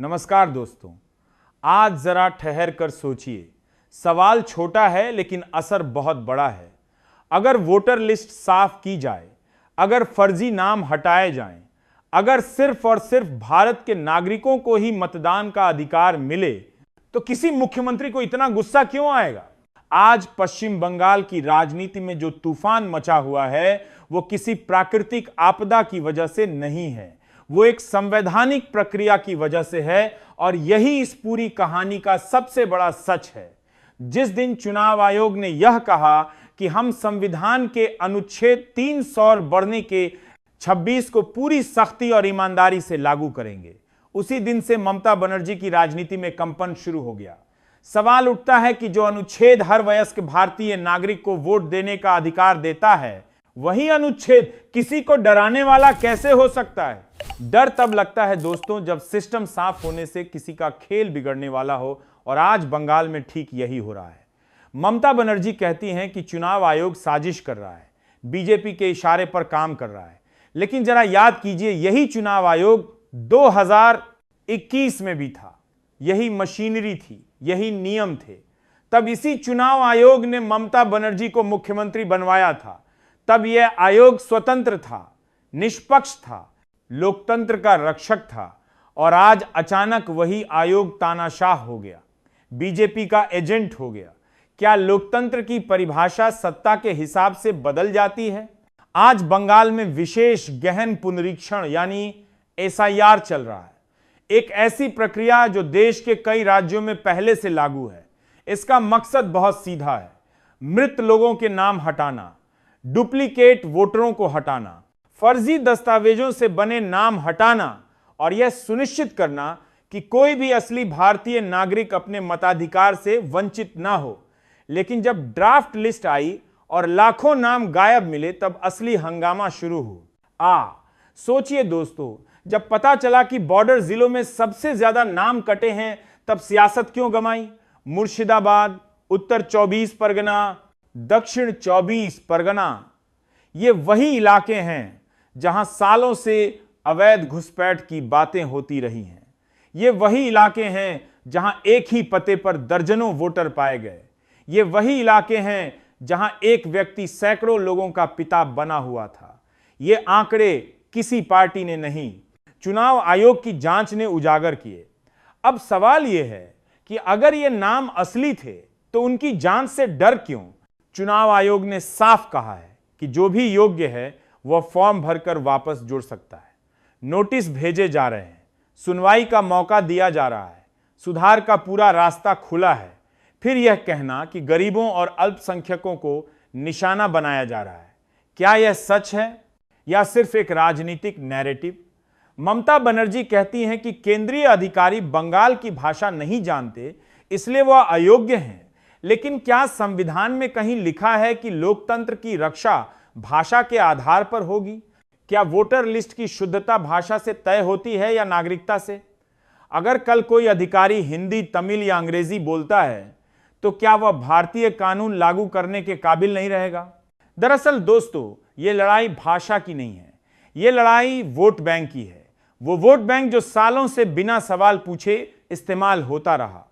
नमस्कार दोस्तों, आज जरा ठहर कर सोचिए। सवाल छोटा है लेकिन असर बहुत बड़ा है। अगर वोटर लिस्ट साफ की जाए, अगर फर्जी नाम हटाए जाएं, अगर सिर्फ और सिर्फ भारत के नागरिकों को ही मतदान का अधिकार मिले, तो किसी मुख्यमंत्री को इतना गुस्सा क्यों आएगा? आज पश्चिम बंगाल की राजनीति में जो तूफान मचा हुआ है, वो किसी प्राकृतिक आपदा की वजह से नहीं है, वो एक संवैधानिक प्रक्रिया की वजह से है। और यही इस पूरी कहानी का सबसे बड़ा सच है। जिस दिन चुनाव आयोग ने यह कहा कि हम संविधान के अनुच्छेद 300 बढ़ने के 26 को पूरी सख्ती और ईमानदारी से लागू करेंगे, उसी दिन से ममता बनर्जी की राजनीति में कंपन शुरू हो गया। सवाल उठता है कि जो अनुच्छेद हर वयस्क भारतीय नागरिक को वोट देने का अधिकार देता है, वही अनुच्छेद किसी को डराने वाला कैसे हो सकता है? डर तब लगता है दोस्तों, जब सिस्टम साफ होने से किसी का खेल बिगड़ने वाला हो, और आज बंगाल में ठीक यही हो रहा है। ममता बनर्जी कहती हैं कि चुनाव आयोग साजिश कर रहा है, बीजेपी के इशारे पर काम कर रहा है। लेकिन जरा याद कीजिए, यही चुनाव आयोग 2021 में भी था, यही मशीनरी थी, यही नियम थे। तब इसी चुनाव आयोग ने ममता बनर्जी को मुख्यमंत्री बनवाया था। तब यह आयोग स्वतंत्र था, निष्पक्ष था, लोकतंत्र का रक्षक था। और आज अचानक वही आयोग तानाशाह हो गया, बीजेपी का एजेंट हो गया। क्या लोकतंत्र की परिभाषा सत्ता के हिसाब से बदल जाती है? आज बंगाल में विशेष गहन पुनरीक्षण यानी एसआईआर चल रहा है, एक ऐसी प्रक्रिया जो देश के कई राज्यों में पहले से लागू है। इसका मकसद बहुत सीधा है, मृत लोगों के नाम हटाना, डुप्लीकेट वोटरों को हटाना, फर्जी दस्तावेजों से बने नाम हटाना, और यह सुनिश्चित करना कि कोई भी असली भारतीय नागरिक अपने मताधिकार से वंचित ना हो। लेकिन जब ड्राफ्ट लिस्ट आई और लाखों नाम गायब मिले, तब असली हंगामा शुरू हुआ। सोचिए दोस्तों, जब पता चला कि बॉर्डर जिलों में सबसे ज्यादा नाम कटे हैं, तब सियासत क्यों गमाई? मुर्शिदाबाद, उत्तर 24 परगना, दक्षिण 24 परगना, ये वही इलाके हैं जहां सालों से अवैध घुसपैठ की बातें होती रही हैं। ये वही इलाके हैं जहां एक ही पते पर दर्जनों वोटर पाए गए। ये वही इलाके हैं जहां एक व्यक्ति सैकड़ों लोगों का पिता बना हुआ था। ये आंकड़े किसी पार्टी ने नहीं, चुनाव आयोग की जांच ने उजागर किए। अब सवाल यह है कि अगर ये नाम असली थे, तो उनकी जांच से डर क्यों? चुनाव आयोग ने साफ कहा है कि जो भी योग्य है वह फॉर्म भरकर वापस जुड़ सकता है। नोटिस भेजे जा रहे हैं, सुनवाई का मौका दिया जा रहा है, सुधार का पूरा रास्ता खुला है। फिर यह कहना कि गरीबों और अल्पसंख्यकों को निशाना बनाया जा रहा है, क्या यह सच है या सिर्फ एक राजनीतिक नैरेटिव? ममता बनर्जी कहती हैं कि केंद्रीय अधिकारी बंगाल की भाषा नहीं जानते, इसलिए वह अयोग्य हैं। लेकिन क्या संविधान में कहीं लिखा है कि लोकतंत्र की रक्षा भाषा के आधार पर होगी? क्या वोटर लिस्ट की शुद्धता भाषा से तय होती है या नागरिकता से? अगर कल कोई अधिकारी हिंदी, तमिल या अंग्रेजी बोलता है, तो क्या वह भारतीय कानून लागू करने के काबिल नहीं रहेगा? दरअसल दोस्तों, यह लड़ाई भाषा की नहीं है, यह लड़ाई वोट बैंक की है। वो वोट बैंक जो सालों से बिना सवाल पूछे इस्तेमाल होता रहा,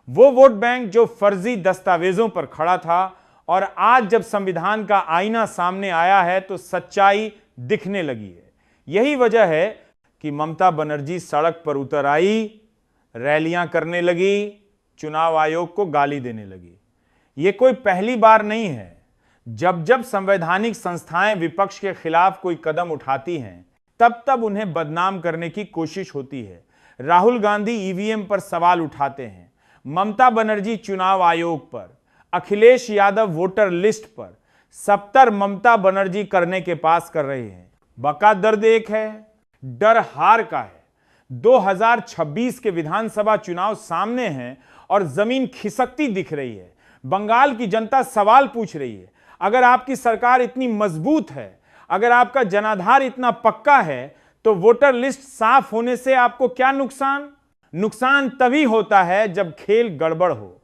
वो वोट बैंक जो फर्जी दस्तावेजों पर खड़ा था। और आज जब संविधान का आईना सामने आया है, तो सच्चाई दिखने लगी है। यही वजह है कि ममता बनर्जी सड़क पर उतर आई, रैलियां करने लगी, चुनाव आयोग को गाली देने लगी। यह कोई पहली बार नहीं है। जब जब संवैधानिक संस्थाएं विपक्ष के खिलाफ कोई कदम उठाती हैं, तब तब उन्हें बदनाम करने की कोशिश होती है। राहुल गांधी ईवीएम पर सवाल उठाते हैं, ममता बनर्जी चुनाव आयोग पर, अखिलेश यादव वोटर लिस्ट पर, सबतर ममता बनर्जी करने के पास कर रहे हैं। बका दर्द एक है, डर हार का है। 2026 के विधानसभा चुनाव सामने हैं और जमीन खिसकती दिख रही है। बंगाल की जनता सवाल पूछ रही है, अगर आपकी सरकार इतनी मजबूत है, अगर आपका जनाधार इतना पक्का है, तो वोटर लिस्ट साफ होने से आपको क्या नुकसान? नुकसान तभी होता है जब खेल गड़बड़ हो।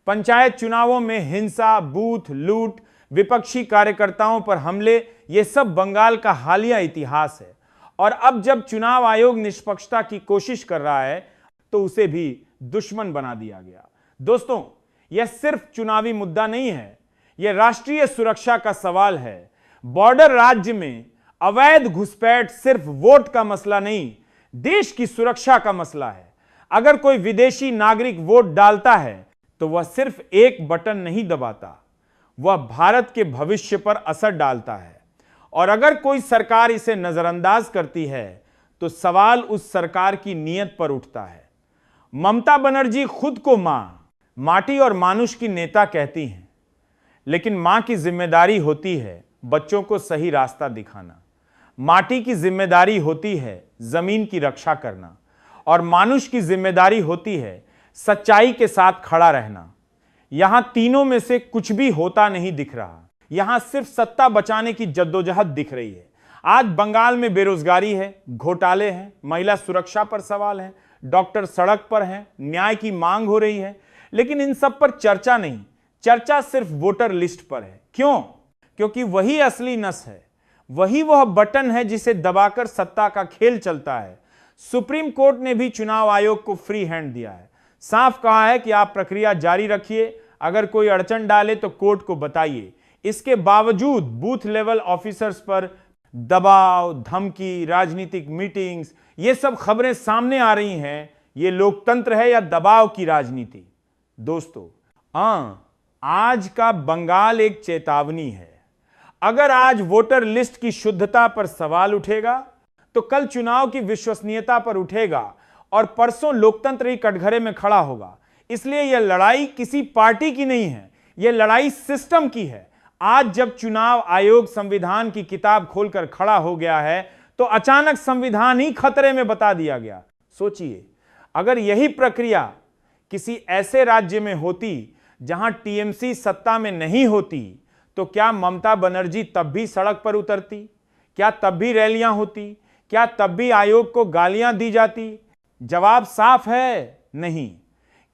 पंचायत चुनावों में हिंसा, बूथ लूट, विपक्षी कार्यकर्ताओं पर हमले, ये सब बंगाल का हालिया इतिहास है। और अब जब चुनाव आयोग निष्पक्षता की कोशिश कर रहा है, तो उसे भी दुश्मन बना दिया गया। दोस्तों, यह सिर्फ चुनावी मुद्दा नहीं है, यह राष्ट्रीय सुरक्षा का सवाल है। बॉर्डर राज्य में अवैध घुसपैठ सिर्फ वोट का मसला नहीं, देश की सुरक्षा का मसला है। अगर कोई विदेशी नागरिक वोट डालता है तो वह सिर्फ एक बटन नहीं दबाता, वह भारत के भविष्य पर असर डालता है। और अगर कोई सरकार इसे नजरअंदाज करती है तो सवाल उस सरकार की नीयत पर उठता है। ममता बनर्जी खुद को माटी और मानुष की नेता कहती हैं, लेकिन मां की जिम्मेदारी होती है बच्चों को सही रास्ता दिखाना, माटी की जिम्मेदारी होती है जमीन की रक्षा करना, और मानुष की जिम्मेदारी होती है सच्चाई के साथ खड़ा रहना। यहां तीनों में से कुछ भी होता नहीं दिख रहा, यहां सिर्फ सत्ता बचाने की जद्दोजहद दिख रही है। आज बंगाल में बेरोजगारी है, घोटाले हैं, महिला सुरक्षा पर सवाल है, डॉक्टर सड़क पर हैं, न्याय की मांग हो रही है, लेकिन इन सब पर चर्चा नहीं। चर्चा सिर्फ वोटर लिस्ट पर है। क्यों? क्योंकि वही असली नस है, वही वह बटन है जिसे दबाकर सत्ता का खेल चलता है। सुप्रीम कोर्ट ने भी चुनाव आयोग को फ्री हैंड दिया है, साफ कहा है कि आप प्रक्रिया जारी रखिए, अगर कोई अड़चन डाले तो कोर्ट को बताइए। इसके बावजूद बूथ लेवल ऑफिसर्स पर दबाव, धमकी, राजनीतिक मीटिंग्स, ये सब खबरें सामने आ रही हैं। ये लोकतंत्र है या दबाव की राजनीति? दोस्तों, आज का बंगाल एक चेतावनी है। अगर आज वोटर लिस्ट की शुद्धता पर सवाल उठेगा तो कल चुनाव की विश्वसनीयता पर उठेगा और परसों लोकतंत्र ही कटघरे में खड़ा होगा। इसलिए यह लड़ाई किसी पार्टी की नहीं है, यह लड़ाई सिस्टम की है। आज जब चुनाव आयोग संविधान की किताब खोलकर खड़ा हो गया है तो अचानक संविधान ही खतरे में बता दिया गया। सोचिए, अगर यही प्रक्रिया किसी ऐसे राज्य में होती जहां टीएमसी सत्ता में नहीं होती तो क्या ममता बनर्जी तब भी सड़क पर उतरती? क्या तब भी रैलियां होती? क्या तब भी आयोग को गालियां दी जाती? जवाब साफ है, नहीं।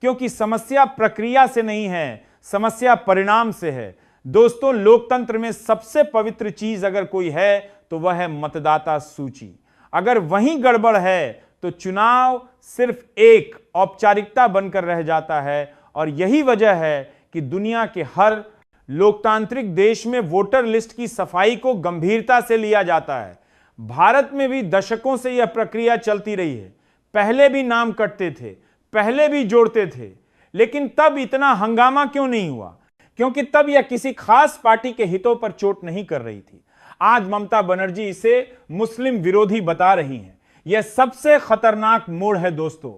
क्योंकि समस्या प्रक्रिया से नहीं है, समस्या परिणाम से है। दोस्तों, लोकतंत्र में सबसे पवित्र चीज अगर कोई है तो वह है मतदाता सूची। अगर वहीं गड़बड़ है तो चुनाव सिर्फ एक औपचारिकता बनकर रह जाता है। और यही वजह है कि दुनिया के हर लोकतांत्रिक देश में वोटर लिस्ट की सफाई को गंभीरता से लिया जाता है। भारत में भी दशकों से यह प्रक्रिया चलती रही है। पहले भी नाम कटते थे, पहले भी जोड़ते थे, लेकिन तब इतना हंगामा क्यों नहीं हुआ? क्योंकि तब यह किसी खास पार्टी के हितों पर चोट नहीं कर रही थी। आज ममता बनर्जी इसे मुस्लिम विरोधी बता रही हैं। यह सबसे खतरनाक मोड़ है दोस्तों।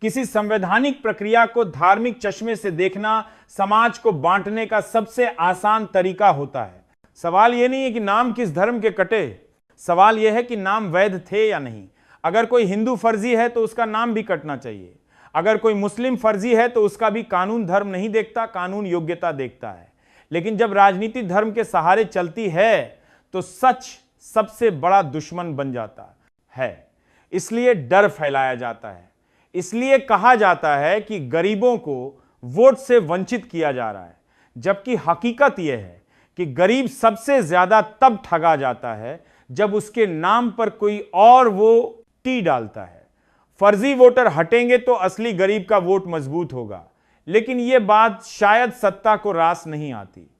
किसी संवैधानिक प्रक्रिया को धार्मिक चश्मे से देखना समाज को बांटने का सबसे आसान तरीका होता है। सवाल यह नहीं है कि नाम किस धर्म के कटे, सवाल यह है कि नाम वैध थे या नहीं। अगर कोई हिंदू फर्जी है तो उसका नाम भी कटना चाहिए। अगर कोई मुस्लिम फर्जी है तो उसका भी कानून धर्म नहीं देखता, कानून योग्यता देखता है। लेकिन जब राजनीति धर्म के सहारे चलती है तो सच सबसे बड़ा दुश्मन बन जाता है। इसलिए डर फैलाया जाता है, इसलिए कहा जाता है कि गरीबों को वोट से वंचित किया जा रहा है, जबकि हकीकत यह है कि गरीब सबसे ज्यादा तब ठगा जाता है जब उसके नाम पर कोई और वो टी डालता है। फर्जी वोटर हटेंगे तो असली गरीब का वोट मजबूत होगा, लेकिन यह बात शायद सत्ता को रास नहीं आती।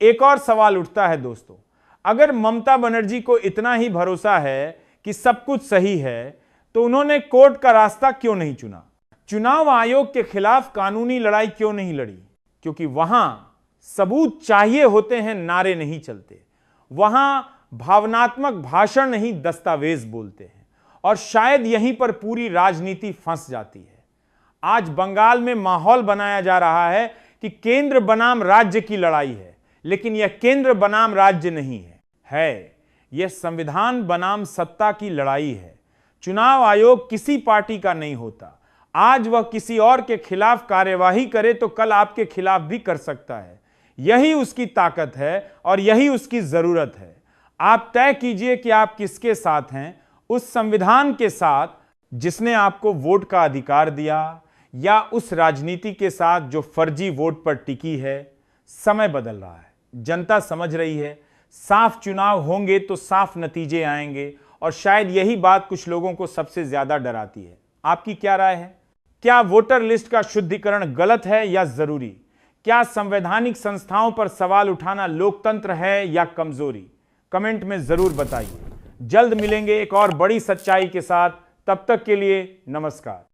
एक और सवाल उठता है दोस्तों, अगर ममता बनर्जी को इतना ही भरोसा है कि सब कुछ सही है तो उन्होंने कोर्ट का रास्ता क्यों नहीं चुना? चुनाव आयोग के खिलाफ कानूनी लड़ाई क्यों नहीं लड़ी? क्योंकि वहां सबूत चाहिए होते हैं, नारे नहीं चलते। वहां भावनात्मक भाषण नहीं, दस्तावेज बोलते हैं। और शायद यहीं पर पूरी राजनीति फंस जाती है। आज बंगाल में माहौल बनाया जा रहा है कि केंद्र बनाम राज्य की लड़ाई है, लेकिन यह केंद्र बनाम राज्य नहीं है, यह संविधान बनाम सत्ता की लड़ाई है। चुनाव आयोग किसी पार्टी का नहीं होता। आज वह किसी और के खिलाफ कार्यवाही करे तो कल आपके खिलाफ भी कर सकता है। यही उसकी ताकत है और यही उसकी जरूरत है। आप तय कीजिए कि आप किसके साथ हैं, उस संविधान के साथ जिसने आपको वोट का अधिकार दिया, या उस राजनीति के साथ जो फर्जी वोट पर टिकी है। समय बदल रहा है, जनता समझ रही है, साफ चुनाव होंगे तो साफ नतीजे आएंगे, और शायद यही बात कुछ लोगों को सबसे ज्यादा डराती है। आपकी क्या राय है? क्या वोटर लिस्ट का शुद्धिकरण गलत है या जरूरी? क्या संवैधानिक संस्थाओं पर सवाल उठाना लोकतंत्र है या कमजोरी? कमेंट में जरूर बताइए। जल्द मिलेंगे एक और बड़ी सच्चाई के साथ। तब तक के लिए नमस्कार।